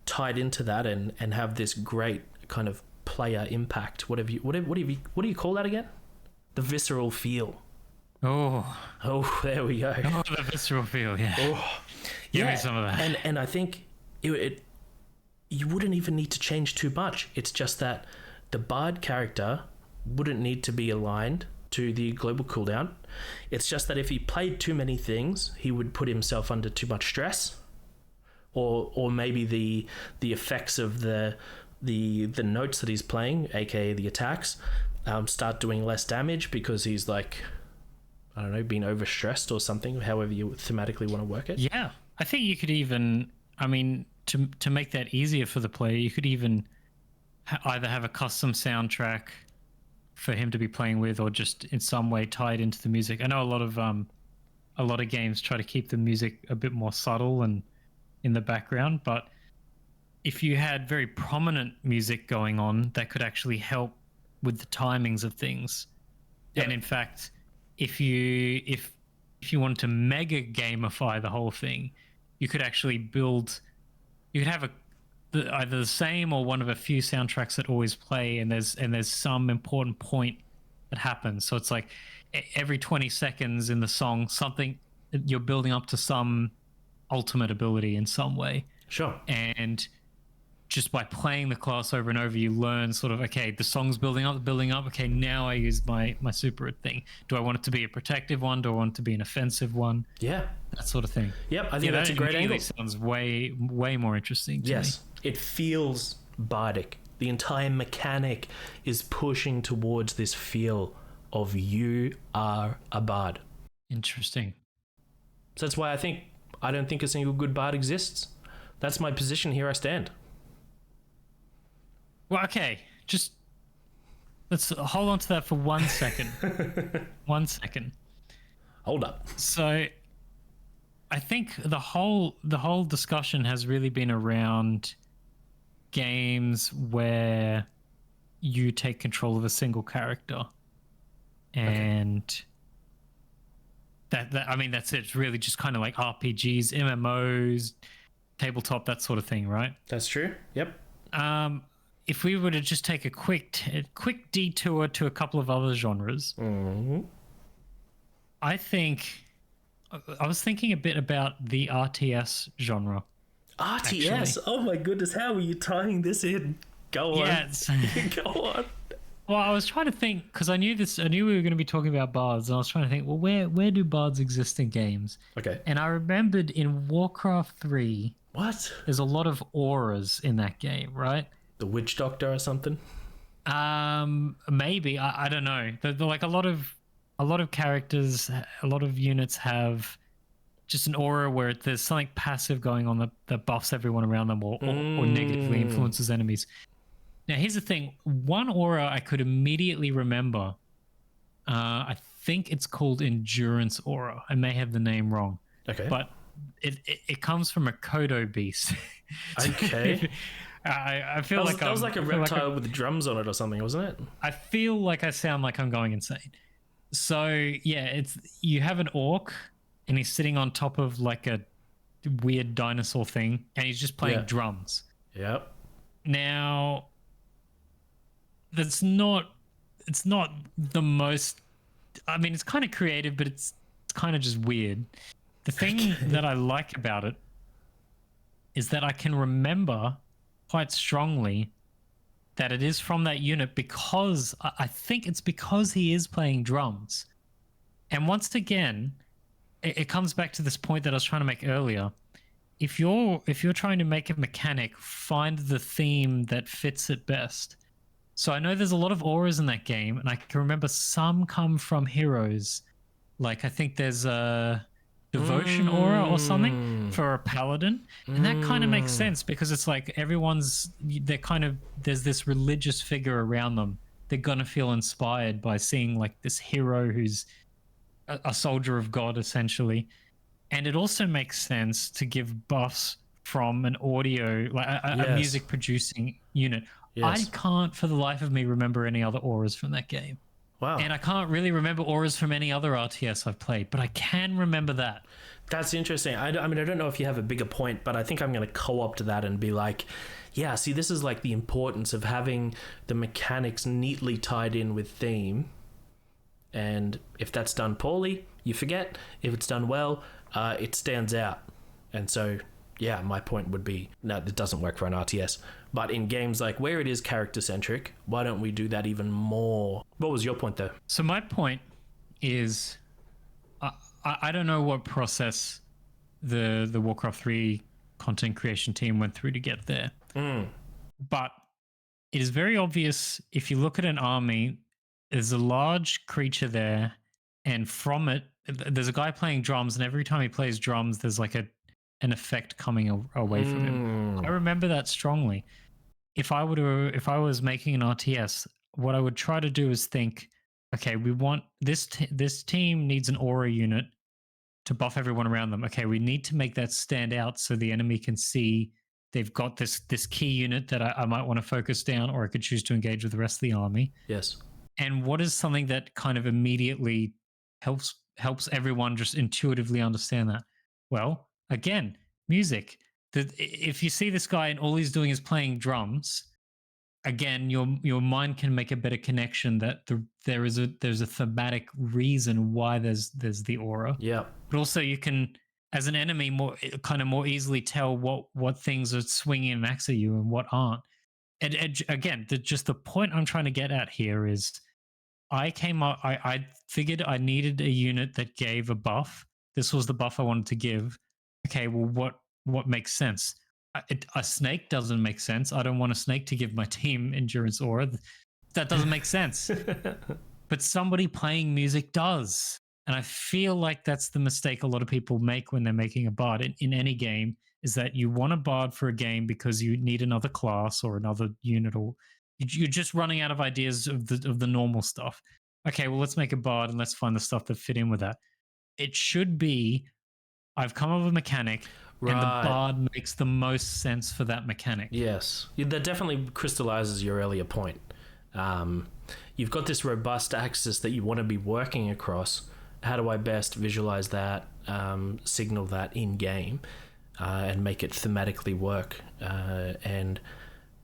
tied into that and have this great kind of player impact. What do you call that again? The visceral feel.
Oh,
there we go.
Oh, the visceral feel, yeah.
Oh,
Give me some of that.
And I think it you wouldn't even need to change too much. It's just that the bard character wouldn't need to be aligned to the global cooldown. It's just that if he played too many things, he would put himself under too much stress, or maybe the effects of the notes that he's playing, aka the attacks, start doing less damage because he's like, I don't know, being overstressed or something, however you thematically want to work it.
Yeah. I think you could even, I mean, to make that easier for the player, you could even either have a custom soundtrack for him to be playing with, or just in some way tied into the music. I know a lot of games try to keep the music a bit more subtle and in the background, but if you had very prominent music going on, that could actually help with the timings of things. Yep. And in fact, if you wanted to mega gamify the whole thing, you could actually you could have either the same or one of a few soundtracks that always play, and there's some important point that happens. So it's like every 20 seconds in the song, something, you're building up to some ultimate ability in some way.
Sure.
And just by playing the class over and over, you learn sort of, okay, the song's building up. Okay, now I use my super thing. Do I want it to be a protective one? Do I want it to be an offensive one?
Yeah.
That sort of thing.
Yep, I think that's a great angle.
Sounds way more interesting to me.
Yes, it feels bardic. The entire mechanic is pushing towards this feel of you are a bard.
Interesting.
So that's why I don't think a single good bard exists. That's my position. Here I stand.
Well, okay, just let's hold on to that for 1 second. 1 second.
Hold up.
So I think the whole discussion has really been around games where you take control of a single character,
Okay.
and that I mean that's it. It's really just kind of like RPGs, MMOs, tabletop, that sort of thing, right?
That's true. Yep.
Um, if we were to just take a quick detour to a couple of other genres,
Hmm.
I think I was thinking a bit about the RTS genre.
RTS.
Actually,
Oh my goodness, how are you tying this in? Go on.
yeah.
Go on.
Well, I was trying to think because I knew this. I knew we were going to be talking about bards, and I was trying to think. Well, where do bards exist in games?
Okay.
And I remembered in Warcraft 3,
What?
there's a lot of auras in that game, right?
The witch doctor or something?
Maybe I don't know. Like a lot of characters, a lot of units have just an aura where there's something passive going on that buffs everyone around them or negatively influences enemies. Now, here's the thing: one aura I could immediately remember. I think it's called Endurance Aura. I may have the name wrong,
Okay.
but it comes from a Kodo beast.
Okay.
I feel
That was like a
I feel
reptile with drums on it or something, wasn't it?
I feel like I sound like I'm going insane. So yeah, it's you have an orc and he's sitting on top of like a weird dinosaur thing and he's just playing
Yeah.
drums.
Yep.
Now that's not it's not the most, I mean it's kind of creative, but it's kind of just weird. The thing that I like about it is that I can remember quite strongly that it is from that unit because I think it's because he is playing drums. And once again, it comes back to this point that I was trying to make earlier. If you're trying to make a mechanic, find the theme that fits it best. So I know there's a lot of auras in that game, and I can remember some come from heroes. Like I think there's a devotion aura or something for a paladin, and that kind of makes sense because it's like they're kind of there's this religious figure around them. They're gonna feel inspired by seeing like this hero who's a soldier of God essentially, and it also makes sense to give buffs from an audio like a
Yes.
music producing unit. I
Yes.
can't for the life of me remember any other auras from that game.
Wow.
And I can't really remember auras from any other RTS I've played, but I can remember that.
That's interesting. I mean, I don't know if you have a bigger point, but I think I'm going to co-opt that and be like, yeah, see, this is like the importance of having the mechanics neatly tied in with theme. And if that's done poorly, you forget. If it's done well, it stands out. And so, yeah, my point would be, no, it doesn't work for an RTS. But in games like where it is character-centric, why don't we do that even more? What was your point, though?
So my point is, I don't know what process the Warcraft 3 content creation team went through to get there, but it is very obvious if you look at an army. There's a large creature there, and from it, there's a guy playing drums, and every time he plays drums, there's like an effect coming away from him. I remember that strongly. If I was making an RTS, what I would try to do is think, okay, we want this team needs an aura unit to buff everyone around them. Okay, we need to make that stand out so the enemy can see they've got this key unit that I might want to focus down, or I could choose to engage with the rest of the army.
Yes.
And what is something that kind of immediately helps everyone just intuitively understand that? Well, again, music. If you see this guy and all he's doing is playing drums, again, your mind can make a better connection that there's a thematic reason why there's the aura.
Yeah.
But also you can, as an enemy, more easily tell what things are swinging max at you and what aren't. And again, just the point I'm trying to get at here is I came up. I figured I needed a unit that gave a buff. This was the buff I wanted to give. Okay, well, what makes sense? A snake doesn't make sense. I don't want a snake to give my team endurance aura. That doesn't make sense. But somebody playing music does, and I feel like that's the mistake a lot of people make when they're making a bard in any game. Is that you want a bard for a game because you need another class or another unit or you're just running out of ideas of the normal stuff. Okay, well, let's make a bard and let's find the stuff that fit in with that. It should be, I've come up with a mechanic, and the
Right.
bard makes the most sense for that mechanic.
Yes. That definitely crystallizes your earlier point. You've got this robust axis that you want to be working across. How do I best visualize that, signal that in game, and make it thematically work? And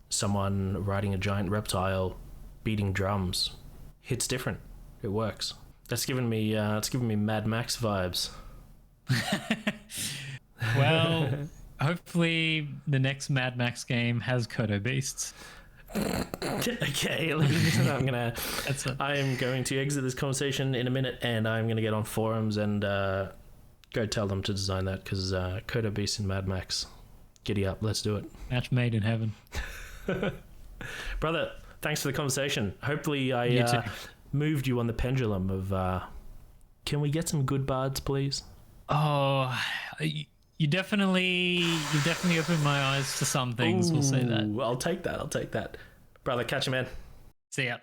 someone riding a giant reptile, beating drums, hits different. It works. That's given me Mad Max vibes.
Well, hopefully the next Mad Max game has Kodo beasts.
Okay, I am going to exit this conversation in a minute, and I'm gonna get on forums and go tell them to design that, because Kodo Beast and Mad Max, giddy up, let's do it.
Match made in heaven.
Brother, thanks for the conversation. Hopefully I moved you on the pendulum of can we get some good bards, please?
Oh, you've definitely opened my eyes to some things. We'll say that.
I'll take that. Brother, catch you, man.
See ya.